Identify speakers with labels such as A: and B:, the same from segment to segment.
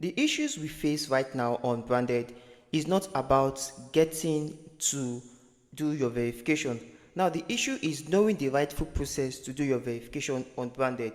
A: The issues we face right now on branded is not about getting to do your verification. Now the issue is knowing the rightful process to do your verification on branded.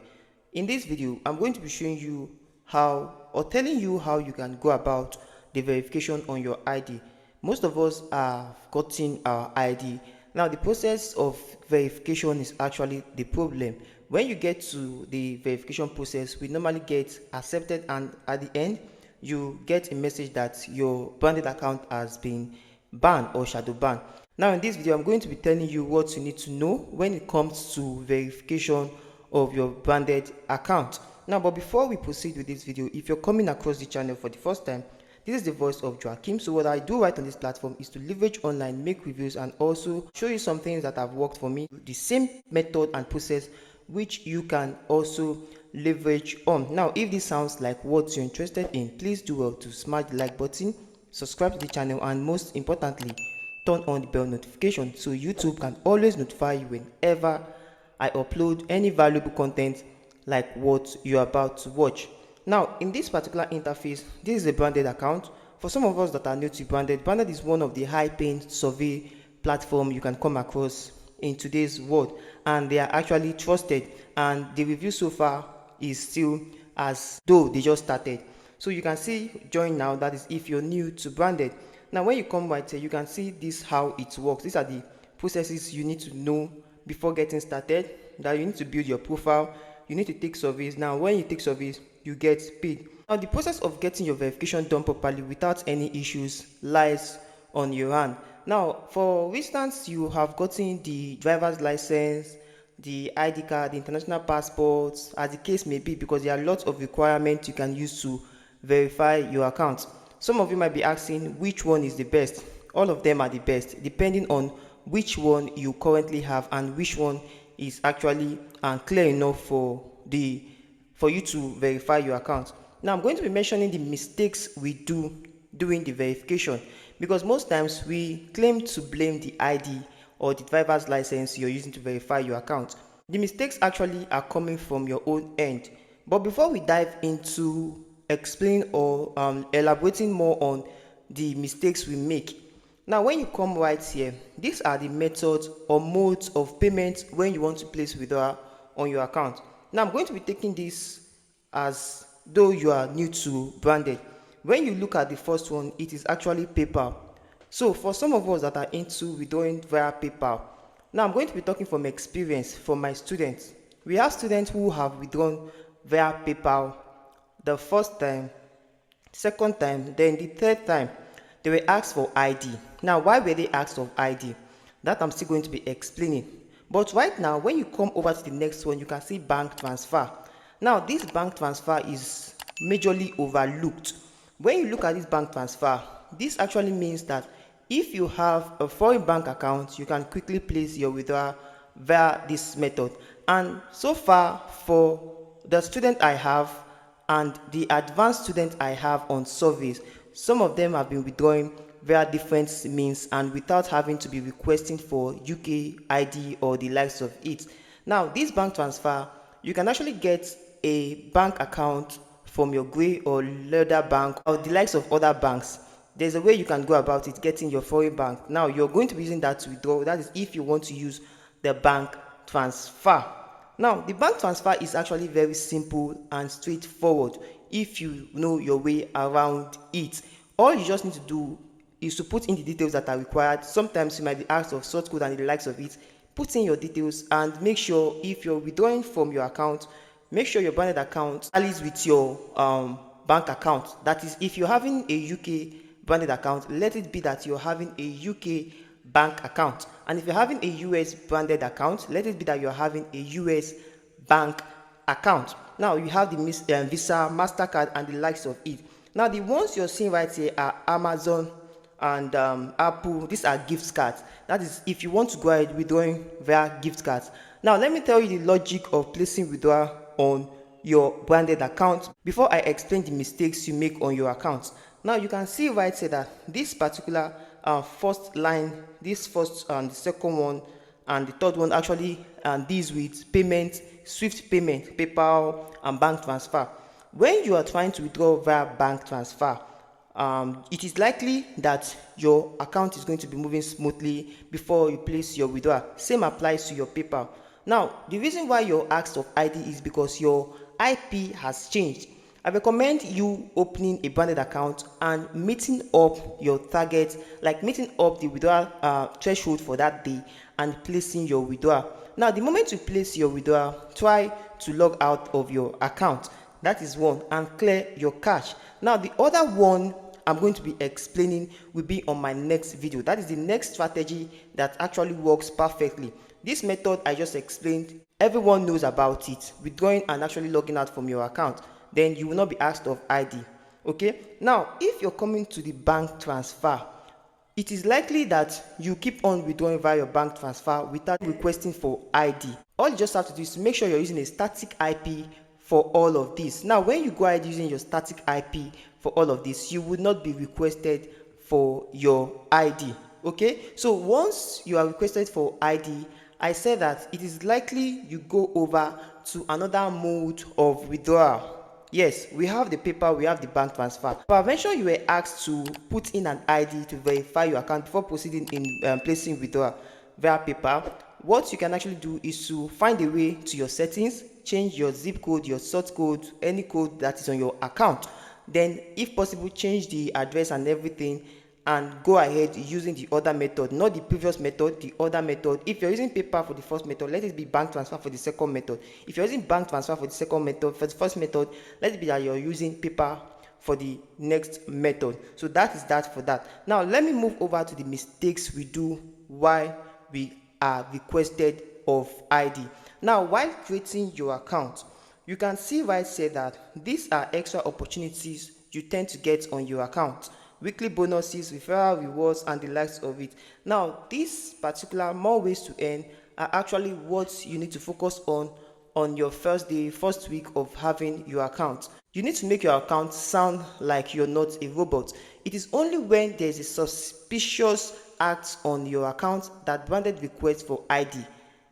A: In this video, I'm going to be showing you how, or telling you how you can go about the verification on your ID. Most of us have gotten our ID. Now the process of verification is actually the problem. When you get to the verification process, we normally get accepted, and at the end you get a message that your branded account has been banned or shadow banned. Now in this video, I'm going to be telling you what you need to know when it comes to verification of your branded account. Now, but before we proceed with this video, if you're coming across the channel for the first time, this is the voice of Joachim. So what I do right on this platform is to leverage online, make reviews, and also show you some things that have worked for me. The same method and process which you can also leverage on. Now, if this sounds like what you're interested in, please do well to smash the like button, subscribe to the channel, and most importantly, turn on the bell notification so YouTube can always notify you whenever I upload any valuable content like what you're about to watch. Now, in this particular interface, this is a branded account. For some of us that are new to branded is one of the high-paying survey platform you can come across in today's world, and they are actually trusted, and the review so far is still as though they just started. So you can see join now, that is if you're new to branded. Now when you come right here, you can see this how it works. These are the processes you need to know before getting started. That you need to build your profile, you need to take surveys. Now when you take surveys, you get paid. Now the process of getting your verification done properly without any issues lies on your hand. Now for instance, you have gotten the driver's license, the ID card, the international passports, as the case may be, because there are lots of requirements you can use to verify your account. Some of you might be asking which one is the best. All of them are the best, depending on which one you currently have and which one is actually clear enough for you to verify your account. Now I'm going to be mentioning the mistakes we do during the verification, because most times we claim to blame the ID or the driver's license you're using to verify your account. The mistakes actually are coming from your own end. But before we dive into explaining or elaborating more on the mistakes we make, now when you come right here, these are the methods or modes of payment when you want to place withdrawal on your account. Now I'm going to be taking this as though you are new to branded. When you look at the first one, it is actually PayPal. So for some of us that are into withdrawing via PayPal, now I'm going to be talking from experience from my students. We have students who have withdrawn via PayPal the first time, second time, then the third time. They were asked for ID. Now why were they asked for ID? That I'm still going to be explaining. But right now, when you come over to the next one, you can see bank transfer. Now this bank transfer is majorly overlooked. When you look at this bank transfer, this actually means that if you have a foreign bank account, you can quickly place your withdrawal via this method. And so far, for the student I have and the advanced student I have on surveys, some of them have been withdrawing via different means and without having to be requesting for UK ID or the likes of it. Now this bank transfer, you can actually get a bank account from your Grey or Leather bank or the likes of other banks. There's a way you can go about it, getting your foreign bank. Now you're going to be using that to withdraw. That is if you want to use the bank transfer. Now the bank transfer is actually very simple and straightforward if you know your way around it. All you just need to do is to put in the details that are required. Sometimes you might be asked of sort code and the likes of it. Put in your details and make sure if you're withdrawing from your account, make sure your branded account tallies with your bank account. That is, if you're having a UK branded account, let it be that you're having a UK bank account. And if you're having a US branded account, let it be that you're having a US bank account. Now you have the Visa, MasterCard, and the likes of it. Now the ones you're seeing right here are Amazon and Apple. These are gift cards. That is if you want to go ahead withdrawing via gift cards. Now let me tell you the logic of placing withdrawal on your branded account before I explain the mistakes you make on your account. Now you can see right here that this particular first line, this first and the second one and the third one actually deals with payment, swift payment, PayPal and bank transfer. When you are trying to withdraw via bank transfer, it is likely that your account is going to be moving smoothly before you place your withdrawal. Same applies to your PayPal. Now, the reason why you're asked of ID is because your IP has changed. I recommend you opening a branded account and meeting up your target, like meeting up the withdrawal threshold for that day and placing your withdrawal. Now, the moment you place your withdrawal, try to log out of your account. That is one, and clear your cache. Now, the other one I'm going to be explaining will be on my next video. That is the next strategy that actually works perfectly. This method I just explained, everyone knows about it, withdrawing and actually logging out from your account. Then you will not be asked of ID. Okay, now if you're coming to the bank transfer, it is likely that you keep on withdrawing via your bank transfer without requesting for ID. All you just have to do is to make sure you're using a static IP for all of this. Now, when you go ahead using your static IP for all of this, you would not be requested for your ID. Okay, so once you are requested for ID, I said that it is likely you go over to another mode of withdrawal. Yes, we have the PayPal, we have the bank transfer. But eventually you were asked to put in an ID to verify your account before proceeding in placing withdrawal via PayPal. What you can actually do is to find a way to your settings, change your zip code, your sort code, any code that is on your account. Then, if possible, change the address and everything, and go ahead using the other method, not the previous method, the other method. If you're using PayPal for the first method, let it be bank transfer for the second method. If you're using bank transfer for the second method, for the first method, let it be that you're using PayPal for the next method. So that is that for that. Now, let me move over to the mistakes we do while we are requested of ID. Now, while creating your account, you can see right here that these are extra opportunities you tend to get on your account. Weekly bonuses, referral rewards, and the likes of it. Now, these particular more ways to earn are actually what you need to focus on your first day, first week of having your account. You need to make your account sound like you're not a robot. It is only when there's a suspicious act on your account that branded requests for ID.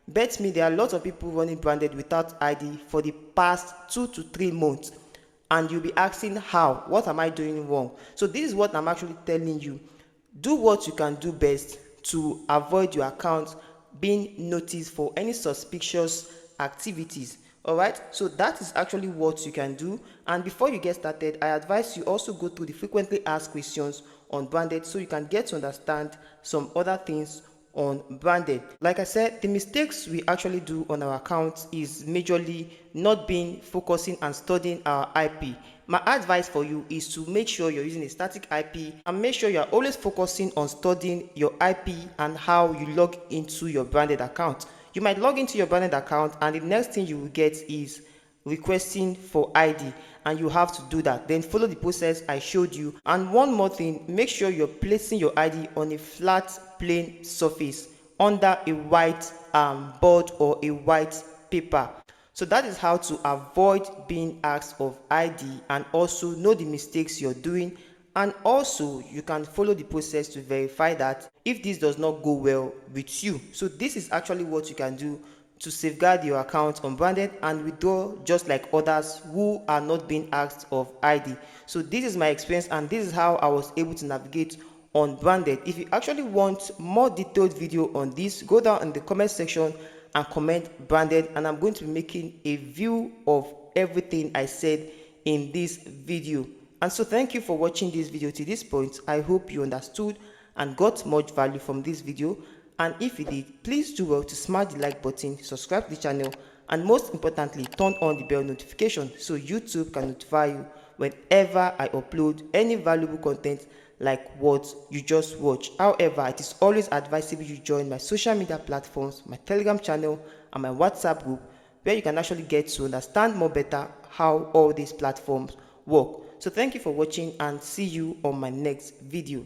A: Bet me there are lots of people running branded without ID for the past 2 to 3 months. And you'll be asking how, what am I doing wrong? So this is what I'm actually telling you. Do what you can do best to avoid your account being noticed for any suspicious activities. All right, so that is actually what you can do. And before you get started, I advise you also go through the frequently asked questions on branded so you can get to understand some other things on branded. Like I said, the mistakes we actually do on our account is majorly not being focusing and studying our IP. My advice for you is to make sure you're using a static IP and make sure you're always focusing on studying your IP and how you log into your branded account. You might log into your branded account and the next thing you will get is requesting for ID, and you have to do that. Then follow the process I showed you. And one more thing, make sure you're placing your ID on a flat plain surface under a white board or a white paper. So that is how to avoid being asked of ID and also know the mistakes you're doing. And also you can follow the process to verify that if this does not go well with you. So this is actually what you can do to safeguard your account unbranded and withdraw just like others who are not being asked of ID. So this is my experience and this is how I was able to navigate unbranded. If you actually want more detailed video on this, go down in the comment section and comment branded, and I'm going to be making a view of everything I said in this video. And so thank you for watching this video to this point. I hope you understood and got much value from this video. And if you did, please do well to smash the like button, subscribe to the channel, and most importantly, turn on the bell notification so YouTube can notify you whenever I upload any valuable content like what you just watched. However, it is always advisable you join my social media platforms, my Telegram channel, and my WhatsApp group, where you can actually get to understand more better how all these platforms work. So thank you for watching and see you on my next video.